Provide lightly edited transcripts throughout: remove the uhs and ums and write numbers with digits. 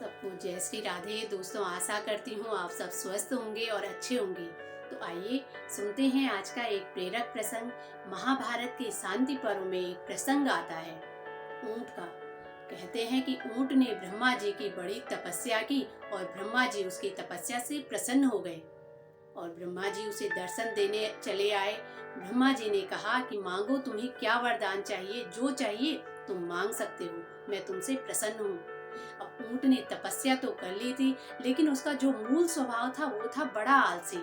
सबको जय श्री राधे। दोस्तों, आशा करती हूँ आप सब स्वस्थ होंगे और अच्छे होंगे। तो आइए सुनते हैं आज का एक प्रेरक प्रसंग। महाभारत के शांति पर्व में एक प्रसंग आता है ऊंट का। कहते हैं कि ऊंट ने ब्रह्मा जी की बड़ी तपस्या की और ब्रह्मा जी उसकी तपस्या से प्रसन्न हो गए और ब्रह्मा जी उसे दर्शन देने चले आए। ब्रह्मा जी ने कहा कि मांगो, तुम्हें क्या वरदान चाहिए, जो चाहिए तुम मांग सकते हो, मैं तुमसे प्रसन्न हूँ। अब ऊंट ने तपस्या तो कर ली थी, लेकिन उसका जो मूल स्वभाव था वो था बड़ा आलसी।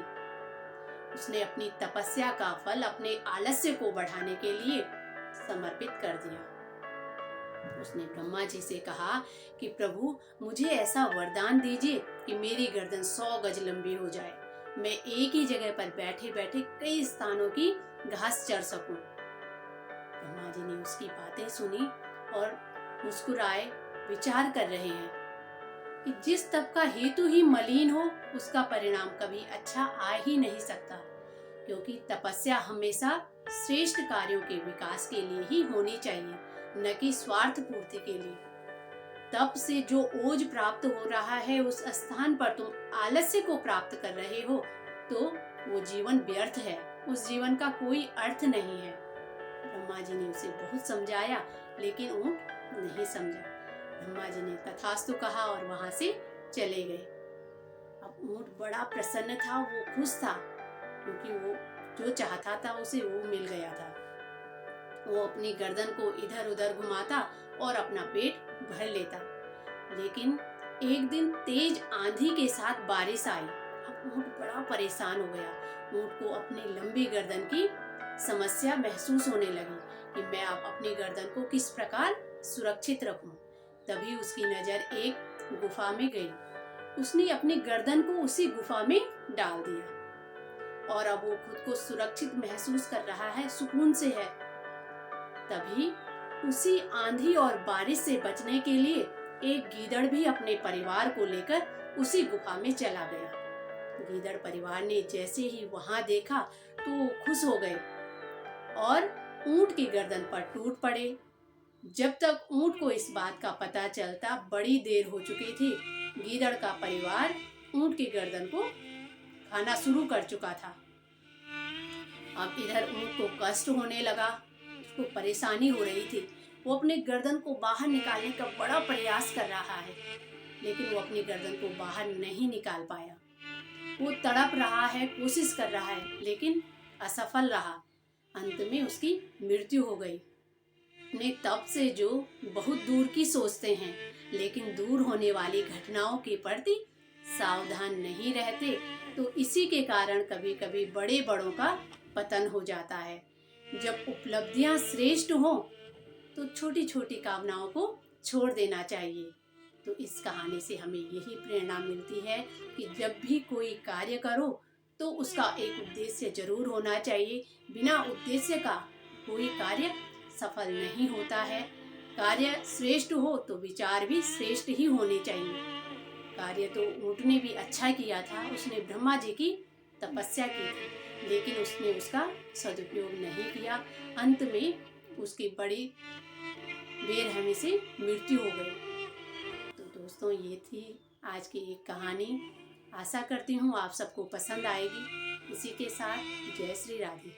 उसने अपनी तपस्या का फल अपने आलस्य को बढ़ाने के लिए समर्पित कर दिया। उसने ब्रह्मा जी से कहा कि प्रभु, मुझे ऐसा वरदान दीजिए कि मेरी गर्दन 100 गज लंबी हो जाए, मैं एक ही जगह पर बैठे बैठे कई स्थानों की घास चर सकूं। ब्रह्मा जी ने उसकी बातें सुनी और मुस्कुराए। विचार कर रहे हैं कि जिस तप का हेतु ही मलिन हो उसका परिणाम कभी अच्छा आ ही नहीं सकता, क्योंकि तपस्या हमेशा श्रेष्ठ कार्यों के विकास के लिए ही होनी चाहिए, न कि स्वार्थ पूर्ति के लिए। तप से जो ओज प्राप्त हो रहा है उस स्थान पर तुम आलस्य को प्राप्त कर रहे हो तो वो जीवन व्यर्थ है, उस जीवन का कोई अर्थ नहीं है। ब्रह्मा जी ने उसे बहुत समझाया, लेकिन ऊंट नहीं समझा। ब्रह्मा जी ने तथास्तु कहा और वहां से चले गए। अब ऊंट बड़ा प्रसन्न था, वो खुश था, क्योंकि वो जो चाहता था उसे वो मिल गया था। वो अपनी गर्दन को इधर उधर घुमाता और अपना पेट भर लेता। लेकिन एक दिन तेज आंधी के साथ बारिश आई। अब ऊंट बड़ा परेशान हो गया। ऊंट को अपनी लंबी गर्दन की समस्या महसूस होने लगी कि मैं अब अपनी गर्दन को किस प्रकार सुरक्षित रखूं। तभी उसकी नजर एक गुफा में गई। उसने अपनी गर्दन को उसी गुफा में डाल दिया और अब वो खुद को सुरक्षित महसूस कर रहा है, सुकून से है। तभी उसी आंधी और बारिश से बचने के लिए एक गीदड़ भी अपने परिवार को लेकर उसी गुफा में चला गया। गीदड़ परिवार ने जैसे ही वहां देखा तो वो खुश हो गए और ऊंट की गर्दन पर टूट पड़े। जब तक ऊंट को इस बात का पता चलता बड़ी देर हो चुकी थी। गीदड़ का परिवार ऊंट की गर्दन को खाना शुरू कर चुका था। अब इधर ऊंट को कष्ट होने लगा, उसको परेशानी हो रही थी। वो अपने गर्दन को बाहर निकालने का बड़ा प्रयास कर रहा है, लेकिन वो अपनी गर्दन को बाहर नहीं निकाल पाया। वो तड़प रहा है, कोशिश कर रहा है, लेकिन असफल रहा। अंत में उसकी मृत्यु हो गई। अपने तप से जो बहुत दूर की सोचते हैं, लेकिन दूर होने वाली घटनाओं के प्रति सावधान नहीं रहते, तो इसी के कारण कभी कभी बड़े बड़ों का पतन हो जाता है। जब उपलब्धियां श्रेष्ठ हो तो छोटी छोटी कामनाओं को छोड़ देना चाहिए। तो इस कहानी से हमें यही प्रेरणा मिलती है कि जब भी कोई कार्य करो तो उसका एक उद्देश्य जरूर होना चाहिए। बिना उद्देश्य का कोई कार्य सफल नहीं होता है। कार्य श्रेष्ठ हो तो विचार भी श्रेष्ठ ही होने चाहिए। कार्य तो ऊंट ने भी अच्छा किया था, उसने ब्रह्मा जी की तपस्या की थी, लेकिन उसने उसका सदुपयोग नहीं किया। अंत में उसकी बड़ी बेरहमी से मृत्यु हो गई। तो दोस्तों, ये थी आज की एक कहानी। आशा करती हूँ आप सबको पसंद आएगी। इसी के साथ जय श्री राधे।